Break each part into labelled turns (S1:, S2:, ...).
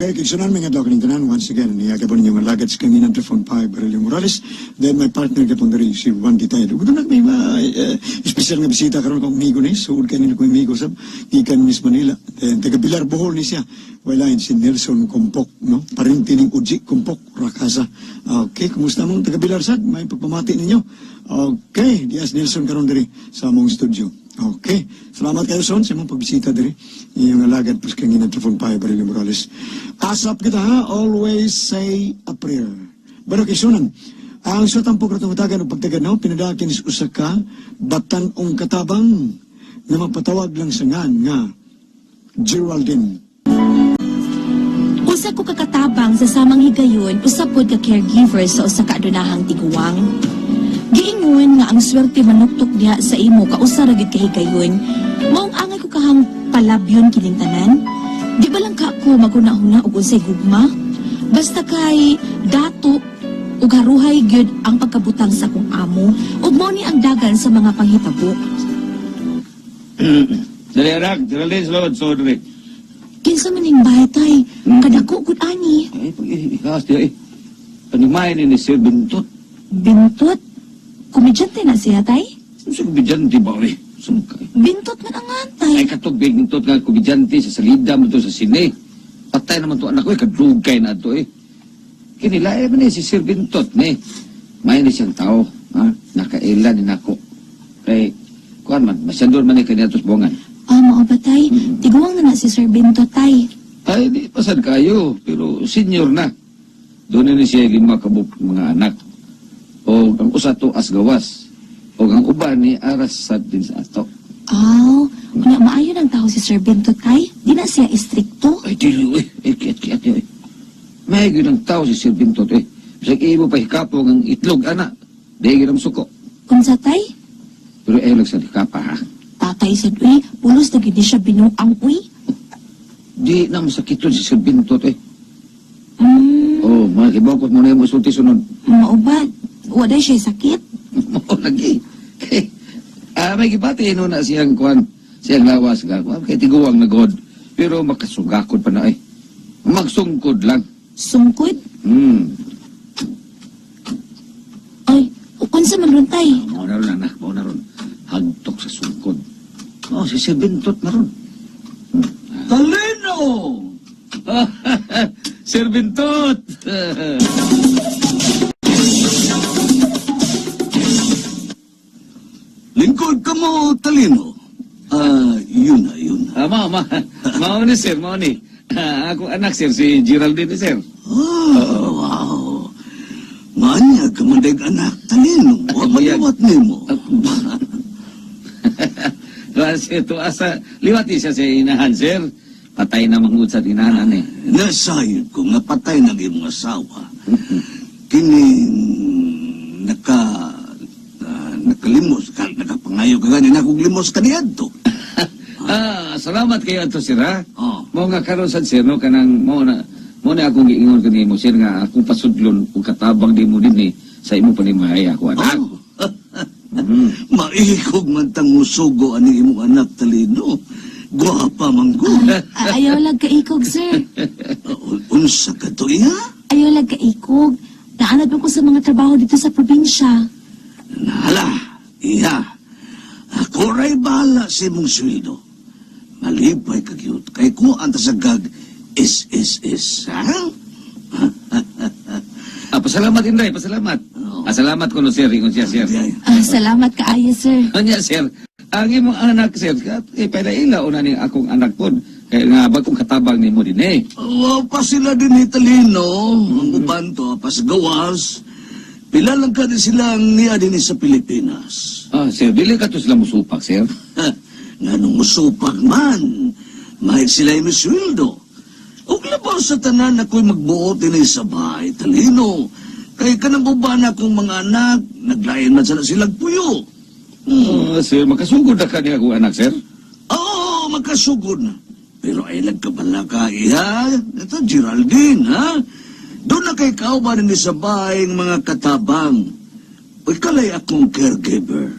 S1: Kiksunan mga daw kanintanan, once again, niyaga po ninyo malagad sa kanginan telefon pa Berlio Morales, then my partner ka pong dari, si Juan Titayo. Ito na may special nga bisita karon kong amigo ni, suod kanina kong amigo sab, ikan Miss Manila, then taga Bilar Bohol ni siya, walain si Nelson Kumpok, no? Parintining Uji Kumpok, Rakasa. Okay, kumusta mong taga Bilar sad? May pagpamati ninyo. Okay, dias Nelson karon dari sa among studio. Okay, salamat kayo son sa mong pagbisita dari. Iyong alagad plus kanina telefon pa Berlio Morales. Asap kita ha, always say a prayer. Pero kisunan, ang sutang po katumatagan o pagtagad na, pinadakin is usaka, batanong katabang, na mapatawag lang sa nga, Geraldine.
S2: Usa ko kakatabang sa samang higayon, usapod ka caregiver sa usa ka adunahang tiguwang. Giingon nga ang swerte manuktok diha sa imo kausa ra gid kahigayon, maong angay ko kahang palabyon kining tanan. Di ba lang ka ako maguna-huna og unsay gugma? Basta kay dato ug haruhay gyud ang pagkabutang sa akong amo ug mao ni ang dagan sa mga panghitabo.
S3: Dali anak, Geraldine, salamat sa order.
S2: Kinsa man ning bahay tay, kadako gud ani.
S3: Ay, pag-ihas di ay. Panimayan ni Sir Bintot.
S2: Bintot? Komedyante na siya tay?
S3: Sa kubidyante ba rin? Sumukay.
S2: Bintot man ang antay.
S3: Ay, katog Bintot nga kubidyante sa salida mo to sa sine. Patay naman to anak ko, kadrugay na to eh. Kinilae man si Sir Bintot ni. May ni siyang tao, ha? Nakailan ni nako. Kay, kuhan man, masyandor man ni kanya tos bongan.
S2: Mao ba tay? Tiguang na si Sir Bintot tay.
S3: Ay, di pasad kayo, pero senior na. Doon na siya 5 kabuk mga anak. O ang usa to as gawas. O ang uban ni aras sad din sa ato.
S2: Kuna maayo ng tao si Sir Bintot tay. Di na siya istrikto.
S3: Ay, dili, eh, kiyat-kiyat eh. May ng tao si Sir Bintot eh. Bisag ibo pa hikapong ang itlog, anak. Dahil ang suko.
S2: Unsa tay?
S3: Pero ay lang sa hikapa, ha?
S2: Tatay sad uy, pulos na gid siya binuang uy.
S3: Di na masakiton si Sir Bintot eh.
S2: Hmm,
S3: Oh, mga kibawkot mo na yung masulti sunod.
S2: mao ba? Wala siya sakit.
S3: Oo, lagi. May gibati no na siyang kuhan, siyang lawas nga. Kay tiguang na god. Pero makasugakod pa na eh. Magsungkod lang.
S2: Sungkod? Ay, unsa man ron tay?
S3: Mao na ron, anak. Mao na ron. Hagtok sa sungkod. Oh, si Sir Bintot na ron.
S4: Talino!
S3: Sir Bintot!
S4: Lingkod ka mo, Talino. Yun na.
S3: Mao ni sir, mao ni. Ako anak sir, si Geraldine sir.
S4: Wow. Manyag ka mandag anak, Talino. Huwag magawat ni mo.
S3: Kasi ito asa, liwati siya sa inahan sir. Patay na mangud sa tinahanan eh.
S4: Nasayod ko nga patay ng iyong asawa. Kining nakalimos ka, nakapangayo ka ganin akong limos ka niadto.
S3: Salamat kayo ato sir ha.
S4: Oh.
S3: Mao nga karon sad sir no kanang mao na akong giingon kanimo sir nga akong pasudlon ug katabang di mo dinhi sa imo panimahay ako anak.
S4: Maikog man tang musugo ani imong anak, Talino. Gwapa man ko.
S2: Ayaw lag kaikog, sir.
S4: Unsa ka to iya?
S2: Ayaw lag kaikog. Naanad ko sa mga trabaho dito sa probinsya.
S4: Nala, iya. Ako ray bahala sa imong sweldo. Malipay ka cute. Kay ko ang tasagag is. Ha?
S3: Pasalamat Inday, pasalamat. Salamat ko no sir, ingon siya sir.
S2: Salamat kaayo, sir.
S3: Anya sir, ang imong anak sir, padaila una ni akong anak pod. Kaya nga bagong katabang nimo din eh.
S4: Pa sila din ni Talino. Ang uban to, pas gawas. Pila lang ka din silang niya din sa Pilipinas.
S3: Sir, dili ka to sila musupak sir.
S4: Nga nung musupak man, mahit sila yung sweldo. Huwag labaw sa tanan ako'y magbuot din sa bahay, Talino. Kaya ka nang uban akong mga anak, naglayan na silang puyo.
S3: Sir, makasugod na ka niya akong anak sir.
S4: Oo, magkasugod na. Pero ay nagkabala ka, iha. Ito, Geraldine, ha? Doon na kay kauban ni sa bahay ng mga katabang. O ikalay akong caregiver.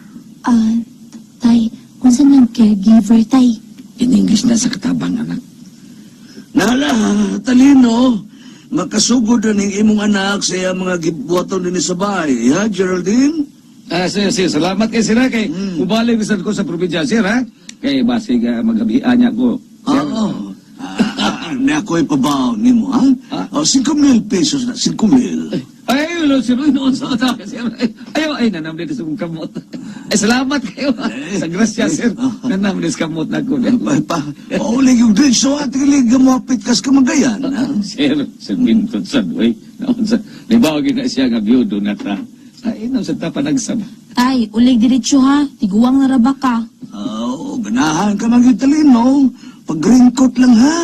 S2: Tay, unsa nang caregiver, tay?
S3: In English na sa katabang anak.
S4: Nala, talino. Makasugod na ning imong anak sa iyang mga gibuhaton din sa bahay. Ha, Geraldine?
S3: Sir, salamat kay sir, ha? Kay ubalik bisan ko sa probinsya, sir, ha? Kay basig magabihan niya ko. Sir.
S4: Oo. Na ako'y pabaw ni mo, ha? 5,000 pesos na, 5,000.
S3: Ay, ulo, sir, noon sa ata, sir. Ay, nanamli sa kong kamot. Ay, salamat kayo, ha? Sa grasya, sir. Nanamli sa kamot na ko.
S4: Paulig yung din, so at kilig gamapit kas kamagayan, ha?
S3: Sir Bintot, sa doy. Libawagin na siya nga biyudo na ta. Ay, nang sa tapanagsama.
S2: Tay, ulig diretso ha. Tiguwang na raba ka.
S4: Oo, ganahan ka magitalino. Pag-ringkot lang, ha?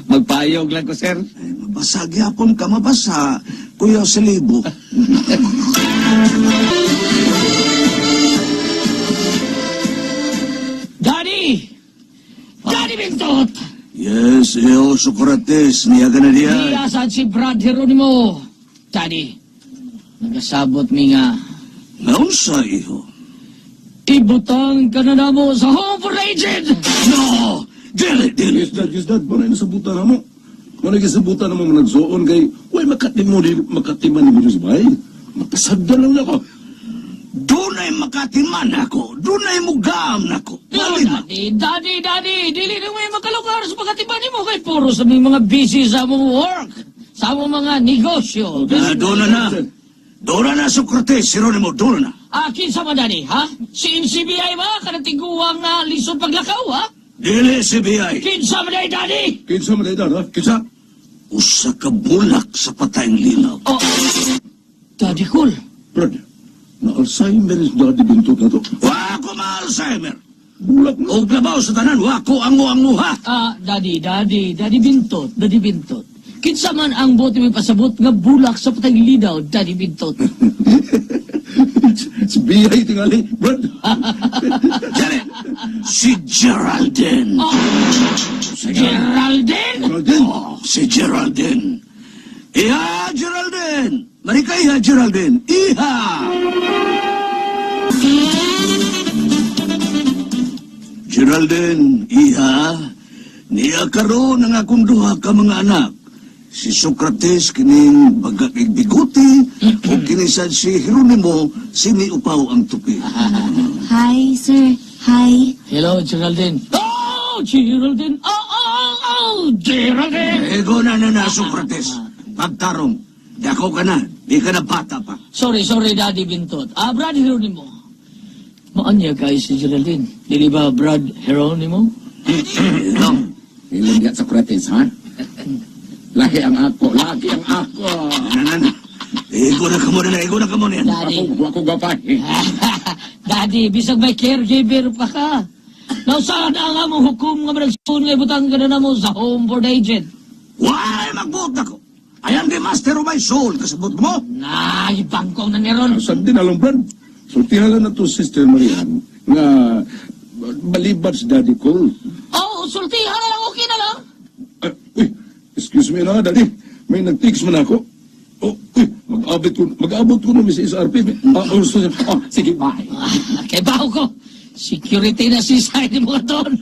S3: Magpayog lang ko, sir.
S4: Ay, mabasa gyapon ka, mabasa. Kuya Salibo.
S5: Daddy! Daddy Bintot!
S4: Yes, Socrates, niyaga na diyan.
S5: Niyasan si Brad Geronimo. Daddy, nagasabot mi nga.
S4: Naunsa, iho?
S5: Ibutang ka na namo sa home for aged!
S4: No! Dili!
S6: Yes, dad. Manay nasabutan na mo. Manay nasabutan na mo nagsuon kay, way, makatiman ni mo sa bahay. Makasagda lang ako.
S4: Dunay makatiman ako. Dunay mugam nako. Bali na.
S5: Daddy! Dili na may makalugar sa pagkatiban mo kay puro sa mga busy sa mong work. Sa mong mga negosyo.
S4: Doon na, Socrates, Geronimo, doon na.
S5: Akin sa Daddy, ha? Si NCBI ba? Kanatiguang na lisod paglakaw, ha?
S4: Dili, CBI.
S5: Kinsa man Daddy?
S6: Kinsa man dad, ha? Kinsa?
S4: Usa ka bulak sa patayang linaw.
S5: Oh, Daddy Cool.
S6: Brad, na-Alzheimer's daddy Bintot na to.
S4: Wako ma-Alzheimer.
S6: Bulak na.
S4: O labaw sa tanan, wako ango ha.
S5: Daddy Bintot. Kinsa man ang bote may pasabot nga bulak sa patang lidaw, Daddy Bintot.
S6: Si Biyay tingali, Brad.
S4: Dali, si Geraldine.
S5: Geraldine?
S6: Brad,
S4: Si Geraldine. Iha, Geraldine. Marika, iha, Geraldine. Iha! Geraldine, iha. Niya karon ang akong duha ka mga anak. Si Socrates kining bagakig biguti o kinisad si Geronimo sini upaw ang tupi.
S2: Hi, sir. Hi.
S5: Hello, Geraldine. Oh, Geraldine. Geraldine.
S4: Ego na Socrates. Pagtarong, dako ka na. Di ka na bata pa.
S5: Sorry, Daddy Bintot. Brad Geronimo. Maanya kay si Geraldine. Dili ba Brad Geronimo?
S4: Ego.
S3: Ilang yan sa Socrates, ha? Laki ang ako.
S4: Nanan. Ego na ka mo na yan.
S5: Daddy.
S3: Ako gapay.
S5: Daddy, bisag may caregiver pa ka. Nausaan na nga mong hukom nga managsun nga ibutang ka na mo sa home for the aged.
S4: Why, magbuot ako. I am the master of my soul. Kasabot mo?
S5: Ibangkong na niron.
S6: Sandi na lang, Brad. Sultihan na to, Sister Marian, nga balibad si Daddy Cole.
S5: Oh, sultihan na lang, okay na lang.
S6: Uy, excuse me na, Daddy. May nag-text man ako. Oh, uy, mag-abot ko na sa SRP. Sige, bye.
S5: Kay baho ko. Security na si side mo doon.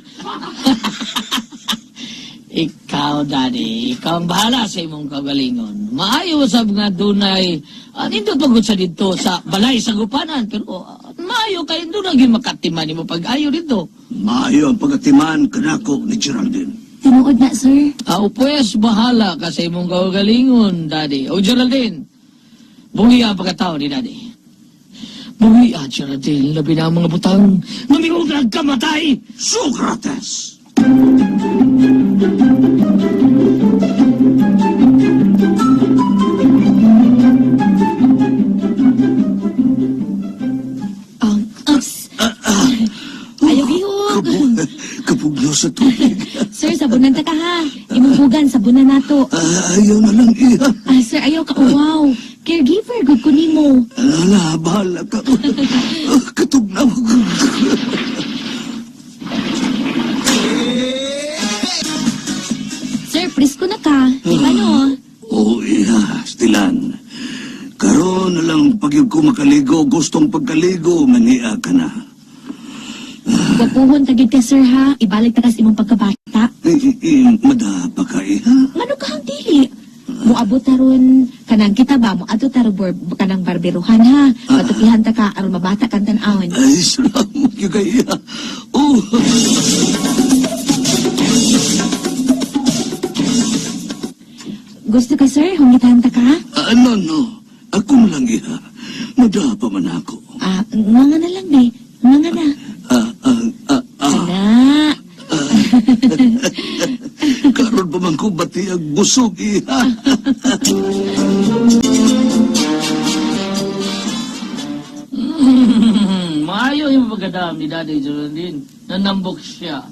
S5: Ikaw, Daddy, ikaw ang bahala sa imong kagalingon. Maayo sa mga dunay, nindot pagod sa dito sa balay sa gupanan, pero maayo kayo doon naging makatiman mo pag-ayo dito.
S4: Maayo ang pagatiman kanako ni Geraldine.
S2: Tinuod na, sir.
S5: Pues, bahala ka sa imong kagalingon, Daddy. O, Geraldine, bungi ang pagkatao ni Daddy. Bungi Geraldine, labi na ang mga butang, namingong nagkamatay.
S4: Socrates!
S2: Ayaw bihog.
S4: Kapugyo sa tubig.
S2: Sir, sabunan ta ka ha. Imuhugan, sabunan nato.
S4: Ayaw na lang iya.
S2: Sir, ayaw ka. Oh, wow. Caregiver, good ko nimo.
S4: Ala, bahala ka. Katugnaw.
S2: Sir, presko na ka. Di ba no?
S4: Oo, iya, stilan. Karon na lang pag ko makaligo, gustong pagkaligo, mania ka na.
S2: Gwapuhon tagid ka, sir, ha? Ibalik ta kas imong pagkabata.
S4: Madapa ka ha?
S2: Ngano ka hang dili? Muabot taron kanang kita ba? Muadto taro kanang barberuhan, ha? Patupihan ta ka aron mabata kang tan-awon.
S4: Ay, salamat ka kaya. Oh,
S2: Gusto ka, sir? Hungitahan ta ka?
S4: no. Ako lang iha. Madapa man ako.
S2: Nga na lang, be. Nga na. Ana.
S4: Karon pa man ko bati ang busog iha.
S5: Maayo yung pagkadam ni Daddy Geraldine. Nanambok siya.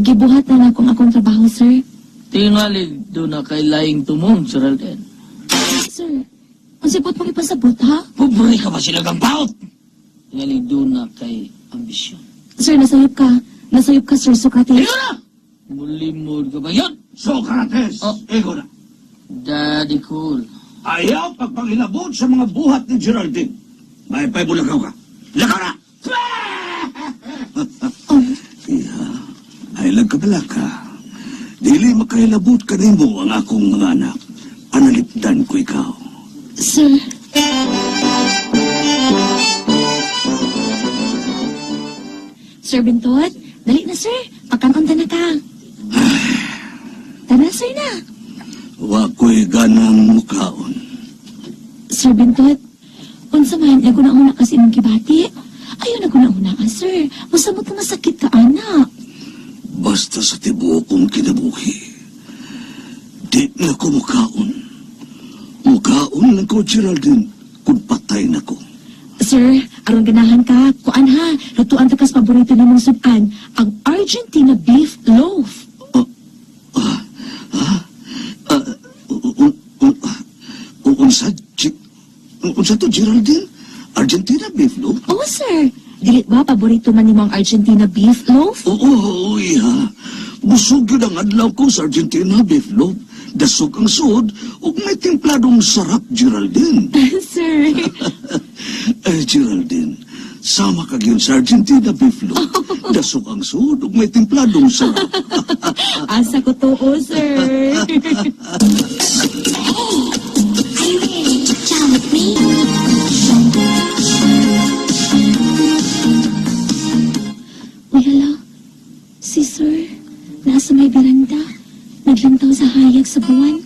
S2: Gibuhat na lang kung akong trabaho, sir.
S5: Tingali doon na kay Laing Tumong, Geraldine.
S2: Sir, ang sipot mong ipasabot, ha?
S5: Puburi ka ba sila gampaot? Tingali doon na kay ambisyon.
S2: Sir, nasayop ka. Nasayop ka, Sir Socrates.
S5: Ego na! Mulimod ka ba yun?
S4: Socrates,
S5: Oh.
S4: ego na.
S5: Daddy Cool.
S4: Ayaw pagpangilabot sa mga buhat ni Geraldine. May paibulagaw ka. Lakaw na! Iha, ay lagkabala ka. Dili makailabot ka nimo ang akong mga anak. Analipdan ko ikaw.
S2: Sir, Sir Bintot, dali na, sir. Pagkanunta na ka. Tara, sir na.
S4: Wa ko'y ganang mukaon.
S2: Sir Bintot, unsa man, ako na una kasi imong kibati. Ayaw na ko na una ka, sir. Masamot na masakit ka, anak.
S4: Basta sa tibuok kong kinabuhi. Di na ko mukaon. Mukaon lang ko, Geraldine, kung patay na ko.
S2: Sir, aron ganahan ka, kuan ha, lutuan ta kas paborito ni mong sudan, ang Argentina beef loaf.
S4: Unsa to, Geraldine? Argentina beef loaf?
S2: Oo, sir. Dili ba paborito man ni mong Argentina beef loaf?
S4: Oo, iha. Busog yun ang adlaw ko sa Argentina beef loaf. Dasog ang suod, ug may templadong sarap, Geraldine.
S2: Sir.
S4: Geraldine, sama ka yun sa Argentina beef loaf. Dasog ang suod, ug may templadong sarap.
S2: Asa ko to, sir. Uy, hala. Si sir, nasa may beranda. Naglantaw sa hayag sa buwan.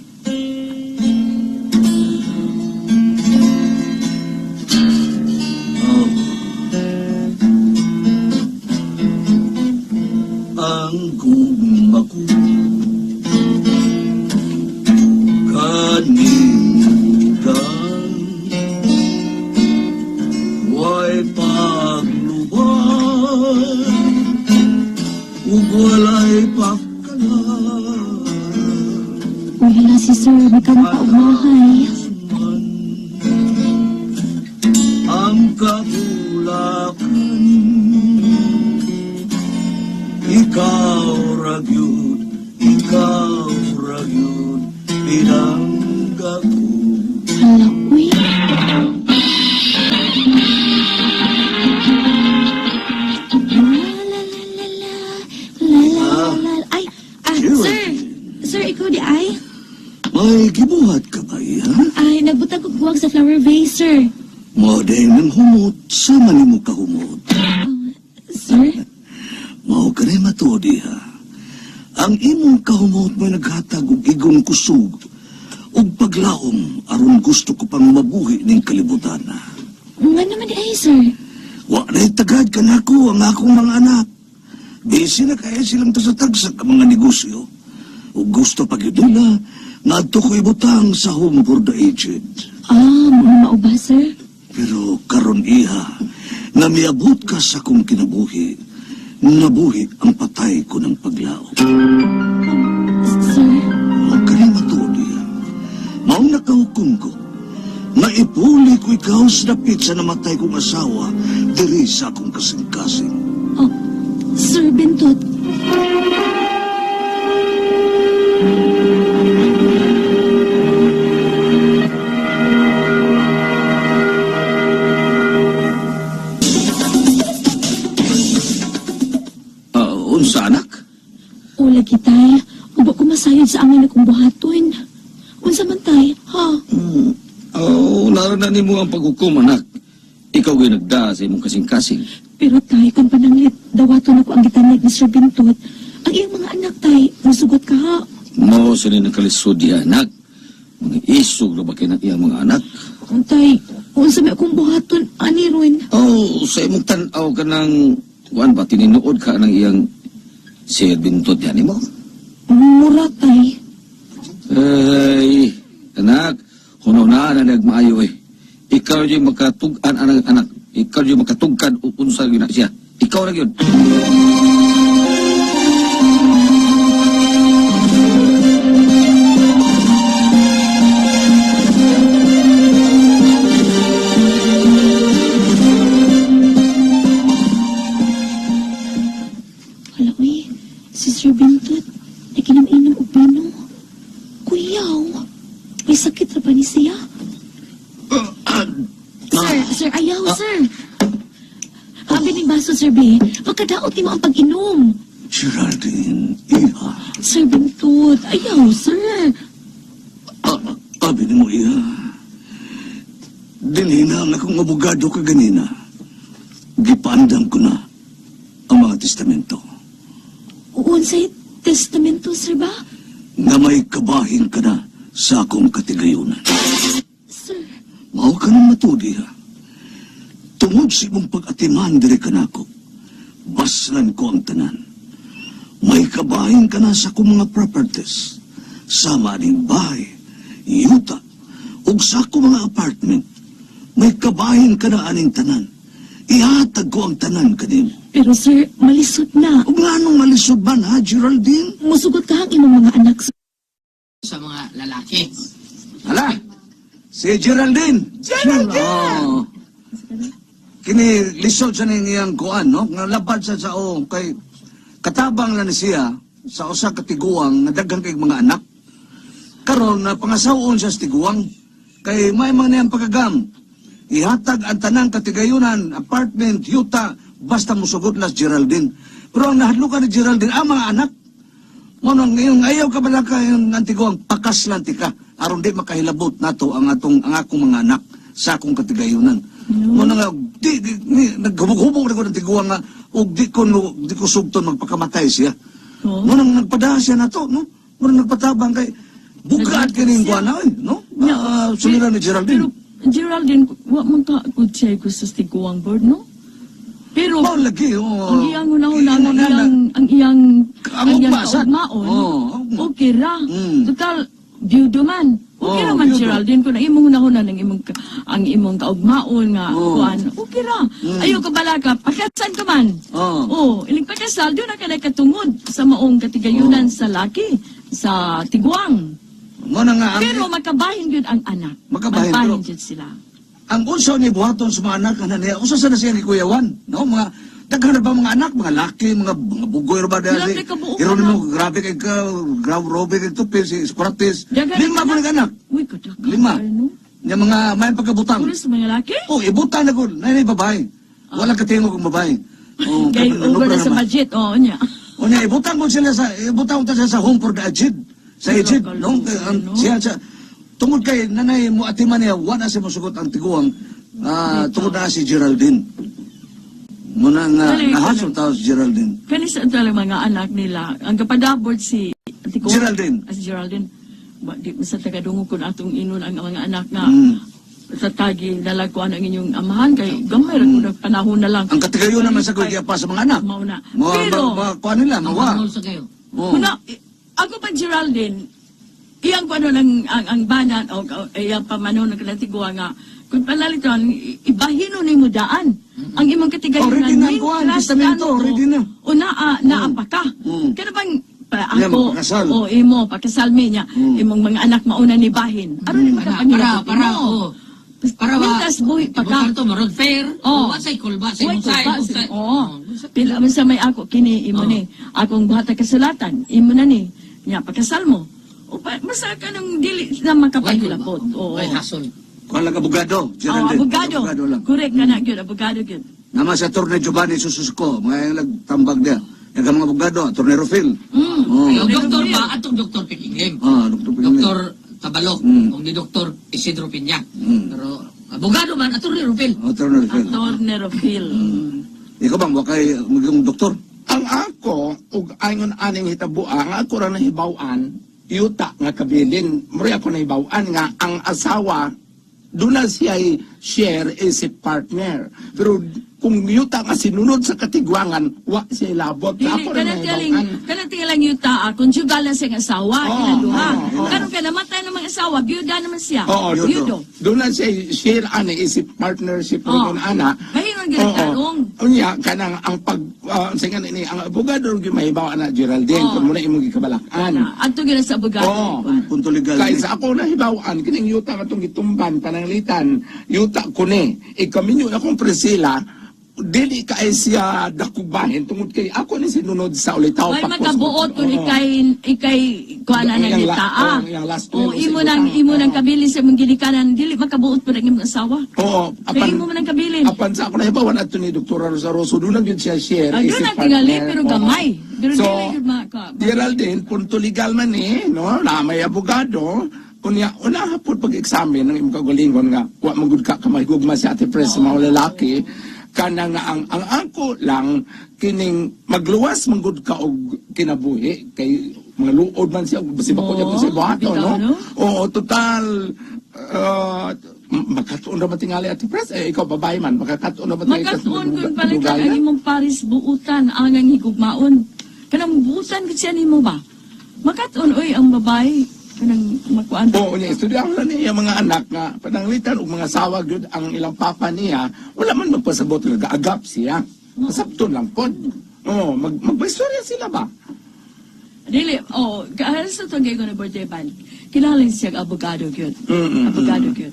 S4: Ang gugma ko kanina way paglubay ug walay pagkalan
S2: Uy, hala si sir, may kaugmahay.
S4: ang katulakan ikaw ragyud pinangga ko
S2: Hala, uy. Ay, sir. Sir, ikaw di ay?
S4: may gibuhat ka ba iya?
S2: Ay, nagbutang ko buwag sa flower vase, sir.
S4: Mo din ng humot sama nimo kahumot
S2: Sir?
S4: mao ka rin matodi ha. Ang imong kahumot mo naghatag og igong kusog ug paglaom aron gusto ko pang mabuhi ning kalibutan na.
S2: Nga naman di ay, sir.
S4: Wa na'y tagad ka nako ang akong mga anak. Busy na kaya silang tasatagsak ang mga negosyo. Ug gusto pagidula nga adto ko ibutang sa home for the aged.
S2: Mao ba, sir?
S4: Pero karon iha, nga miabot ka sa kong kinabuhi, nabuhi ang patay ko ng paglao.
S2: Sir?
S4: Huwag ka rin matuod iha. Maong nakahukom ko, naipuli ko ikaw sa dapit sa namatay kong asawa, diri sa akong kasing-kasing.
S2: Oh, Sir Bentot.
S3: na nimo ang paghukom, anak. Ikaw yung nagda sa imong kasing-kasing.
S2: Pero tay, kung pananglit, dawaton ako ang gitanag ni Sir Bintot. Ang iyang mga anak tay, musugot ka ha.
S3: Mo sila nakalisod di anak. Mga isog na ba kayo ng iyang mga anak?
S2: Ang tay, kung sabi akong buhaton, ani Ruin.
S3: Oh, sa imong tanaw ka ng, kuan ba, tininuod ka ng iyang Sir Bintot yan mo?
S2: Mura tay.
S3: Ay, anak, hunaw na nagmaayo eh. Ikaw yung makatug-an anak. Ikaw yung makatugkan unsa yun na siya. Ikaw lang yun.
S2: Hala, uy, si Sir Bintot, ay kinaminom og pino. Kuyaw, may sakit na ba ni siya? Sir, ayaw, sir. Habi ni baso, Sir B. Pagkadaot ni mo ang pag-inom.
S4: Geraldine, iha.
S2: Sir Bintot, ayaw, sir.
S4: Abi ni mo, iha. Dinhina ang akong abogado ka ganina. Gipandam ko na ang mga testamento.
S2: Uon sa testamento, sir ba?
S4: Na may kabahin ka na sa akong katigayunan.
S2: Sir,
S4: Mao ka nang matudi ha. Tungod sa imong pag-atiman diri ka nako, baslan ko ang tanan. May kabahin ka na sa akong mga properties. Sama ning bahay, yuta, ug sa akong mga apartment. May kabahin ka na aning tanan. Ihatag ko ang tanan kanimo.
S2: pero sir, malisod na.
S4: Ug nganong malisod man ha, Geraldine?
S2: Musugot ka ang imong mga anak, sir.
S5: Sa mga lalaki.
S4: Hala, si Geraldine. Oh. Kini lisod sa ning iyang kuan, no? Nga labad sa sao kay katabang na ni siya sa usa ka tiguang nga daghang kay mga anak. Karon na pangasawon siya sa tiguang kay may mga niyang pagagam. Ihatag ang tanang katigayunan, apartment, yuta, basta musugot las Geraldine. Pero ang nahadlukan ni Geraldine, ang mga anak, monong ngayong ayaw ka bala ka yung antiguang pakaslan tika aron di makahilabot nato ang akong mga anak sa akong katigayunan. Monong nga di naghubog-hubog na ko ng tiguang nga ug di ko sugton magpakamatay siya.
S2: Oh.
S4: Monong nagpada siya na to, no? Monong nagpatabang kay bugat kining kuan na, no? Suliran ni Geraldine.
S7: Pero, Geraldine, wa man ka good siya ko sa tiguang board, no? Pero,
S4: Mao lagi, oh.
S7: ang iyang una-una, ang
S4: Ang
S7: iyang
S4: ugmasan.
S7: kaugmaon,
S4: Oh, ugma.
S7: okay ra.
S4: Mm.
S7: Total, byudo man. Okay
S4: Oh,
S7: ra man,
S4: byudo.
S7: Geraldine, kung ang imong una-una ng ang imong kaugmaon nga,
S4: Oh.
S7: kuan, okay ra.
S4: Mm.
S7: Ayaw ka bala ka, pakasan ka man.
S4: Oh.
S7: Iling pagkasal, doon na ka na katungod sa maong katigayunan sa laki, sa tiguang.
S4: Monong nga
S7: Pero makabahin yun ang anak.
S4: Makabahin,
S7: Magbahin
S4: pero-
S7: yun sila.
S4: ang unsa ni buhaton sa mga anak na niya, usa sa na siya ni Kuya Juan, no? Mga daghan na ba mga anak, mga laki, mga bugoy ra ba
S7: Grabe
S4: dahil
S7: ka buo
S4: Hero
S7: ka,
S4: mo, grabe kay ka, Robe kay Tupil, si Socrates.
S7: Dagan
S4: Lima
S7: ka
S4: po ng anak.
S7: Uy, kadaka.
S4: Lima.
S7: Ano?
S4: Yung mga may pagkabutang.
S7: Pulis mga laki?
S4: Oh, ibutang na ko, na babae. Wala katingo kong babae. Oh,
S7: Kay
S4: kapag
S7: over na
S4: nanubra
S7: sa
S4: naman.
S7: budget. Oo, niya.
S4: O niya, ibutang mo sila sa home for the aged. Sa aged, no?
S7: Ano?
S4: Siya, tungod kay nanay mo atiman niya, wala siya masugot ang tiguang, tungod na si Geraldine. Muna nga,
S7: Dali,
S4: nahasol tao si Geraldine.
S7: Kanisa talaga mga anak nila. Ang kapadabot si Tiko.
S4: Geraldine.
S7: Si Geraldine. Ba, di mo sa tagadungo kung atong inon ang mga anak na sa tagi nalagkuan ang inyong amahan kay gamay ra ko panahon na lang.
S4: Ang katigayo naman sa kuya pa sa mga anak.
S7: Mauna.
S4: Pero, kuha nila, mawa.
S5: Ang sa kayo.
S4: Oh.
S7: Kuna, ako pa Geraldine, iyang ko ano ang banan o iyang pamanon ng kanatiguan nga kung palalitan, ibahino ni mo daan. Ang imong katigayunan.
S4: Oh, ready na ang
S7: may
S4: kuwan,
S7: class
S4: testamento,
S7: ano to.
S4: ready na.
S7: O naapa ka. Kaya bang
S4: Yan,
S7: ako,
S4: magpakasal.
S7: o imo, pagkasalmi niya, imong mga anak mauna ni bahin. Aron ni makapangyapon
S5: Para ba?
S7: Mintas buhi pa ka.
S5: Bukan to, marod fair.
S7: Oh.
S5: Wasay kulba. Sa
S7: Uy,
S5: imong say.
S7: kulba, oo. Pila man sa may ako, kini, imo ni. Akong buhat na kasulatan, imo na ni. Nya, pagkasal mo. O, masa ka nang dili na makapagilapot. Oo.
S5: Way hasol.
S4: Kuha lang abogado,
S7: Oh,
S4: Geraldine.
S7: abogado.
S4: Abogado lang.
S7: Correct ka na, yun. Abogado, yun.
S4: Naman sa Atty. Giovanni Sususko, mga nagtambag niya. Yung mga abogado, Atty. Rufil. Oh.
S5: Ang doktor ba? Atong doktor Pikingim.
S4: Ah, Dr. Pinay.
S5: Doktor Tabalok.
S4: Mm.
S5: Kung di doktor Isidro Piña.
S4: Mm.
S5: Pero Abogado man, attorney Rufil.
S4: Attorney Phil.
S7: Tornero Phil.
S4: Ikaw bang wakay maging doktor?
S8: Ang ako, ug ayon aning hitabua, nga ako ra nahibaw-an, yuta nga kabilin, mura ako nahibaw-an nga ang asawa, doon na siya share is a partner. Pero kung yuta nga sinunod sa katigwangan, wa siya labot.
S7: Dili,
S8: Ako ra nahibaw-an.
S7: kanang tilang yuta, konjugal na siyang asawa, inaduha.
S8: oo.
S7: Karon ka namatay ng mga asawa, biyuda naman siya.
S8: Oo,
S7: Biyudo.
S8: Doon na siya share ani is a partnership
S7: Oo.
S8: ron ana.
S7: Mahirap ginatanong.
S8: Unya kanang ang pag singa ni ang abogado ug mahibaw ana Geraldine
S7: Oo.
S8: kung muna imong gikabalakan.
S7: Adto gina sa abogado.
S8: Oo.
S4: Punto legal.
S8: Kaya sa ako nahibawan, kining yuta katong gitumban, pananglitan, yuta ko ni. Ikaminyo akong Priscilla, dili kay siya dakubahin tungod kay ako ni sinunod sa ulitaw
S7: Ay makabuot kung ikay kuana na
S8: Yung
S7: nitaa.
S8: yung last
S7: O
S8: will,
S7: imo
S8: sa
S7: nang
S8: ibutang.
S7: kabilin sa mong ginikanan, dili makabuot pa rin imong asawa.
S8: Oo,
S7: Kaya imo man ang kabilin.
S8: apan sa ako nahibawan ato ni Dr. Rosaroso, doon lang yun siya share.
S7: Ay,
S8: is
S7: doon
S8: a
S7: na tingali,
S8: partner.
S7: pero
S8: Oo.
S7: gamay. Pero
S8: So,
S7: dili yun
S8: Geraldine, punto legal man no, na may abogado, unya una hapon pag-examine ng imong kagalingon nga wa magud ka kamahigugma sa ate pres sa mga lalaki kana nga ang ako lang kining magluwas manggod ka og kinabuhi kay mga luod man siya basi bako
S7: Oo,
S8: niya sa buhato
S7: bitaw,
S8: no.
S7: no?
S8: Oo, total makatuon na matingali ate pres ikaw babae man makakatuon na matingali
S7: Magkatuon kung palitan ang imong Paris buutan ang ang higugmaon. Kanang buutan ko siya nimo ba? Magkatuon oy ang babae kanang makuan.
S8: Oo, niya estudyahan na niya yung mga anak nga pananglitan ug mga sawag yun ang ilang papa niya wala man magpasabot nga gaagap siya. Masabton lang pod. Oo, magbaistorya sila ba?
S7: Dili, kahit sa to gay ko na birthday ban, kilala siya abogado gyud. Abogado gyud.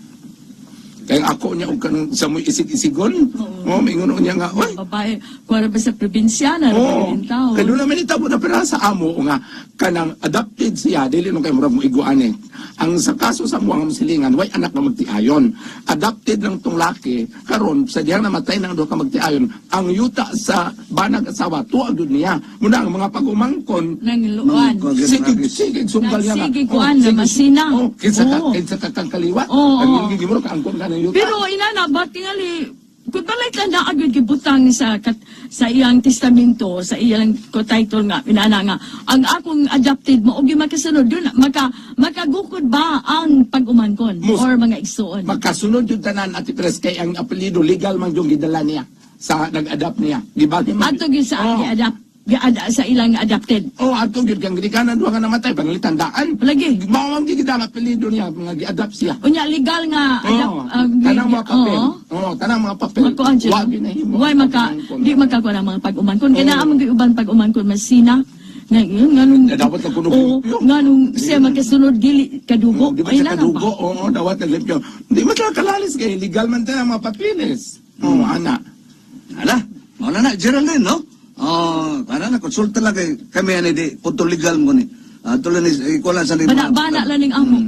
S8: Kaya ako niya og kanang sa mo'y isig-isigon. Oo, minguno niya nga, oy.
S7: Babae, kuwara ba sa probinsya na,
S8: Oo.
S7: ng tao.
S8: Kaya doon naman itabo na pera sa amo nga kanang adopted siya, dili nung kay murag mo iguan eh. Ang sa kaso sa muang silingan, way anak na magtiayon. Adopted lang tong laki, karon sa diyang namatay nang do ka magtiayon. Ang yuta sa banag asawa, tuag yun niya. Muna ang mga pag-umangkon,
S7: Nang luan.
S8: sige, sunggal niya nga.
S7: Sige, kuan na, masina.
S8: Oh, kinsa
S7: Oo.
S8: kakang kaliwa.
S7: Oo.
S8: Ang gigimuro ka angkon ka ng yuta.
S7: Pero inana, ba't tingali, kung balay ka na agad gibutang sa iyang testamento, sa iyang title nga, inana nga, ang akong adopted mo, o makasunod, doon, makagukod ba ang pag-umangkon or mga igsuon?
S8: Magkasunod yung tanan at pres kay ang apelido legal man yung gidala niya sa nag-adapt niya. Di ba?
S7: Ato gyud sa sa ilang adopted.
S8: Oh, ato gyud kang gidikanan duha nga namatay panalitan daan.
S7: Lagi.
S8: Mao ang gidala apelido niya mga gi-adapt siya.
S7: Unya legal nga
S8: Oh, tanang mga papel. Oh, tanang mga papel.
S7: Makuan siya.
S8: Wa ginahimo.
S7: Why di makakuha ng mga pag-umangkon. Kaya naamang uban pag-umangkon masina. Nganong
S8: Dapat na kuno.
S7: nganong siya magkasunod dili kadugo.
S8: Di ba
S7: Ay
S8: siya
S7: na
S8: kadugo? Oo, dawat na limpyo. Hindi makakalalis kay legal man tayo ang mga papeles. Oh, ana.
S4: Ala, wala na, Geraldine, no? Kana na, konsulta lang kay kami yan, di, punto legal mo ni. Tuloy ni, ikulan sa lima.
S7: Bana lang ning amo.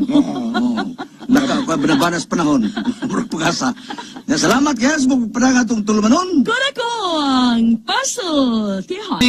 S4: Banabanas panahon. Purok pag-asa. Salamat, guys. Magpadangatong tulumanon.
S7: Kura ko ang paso. Tihan.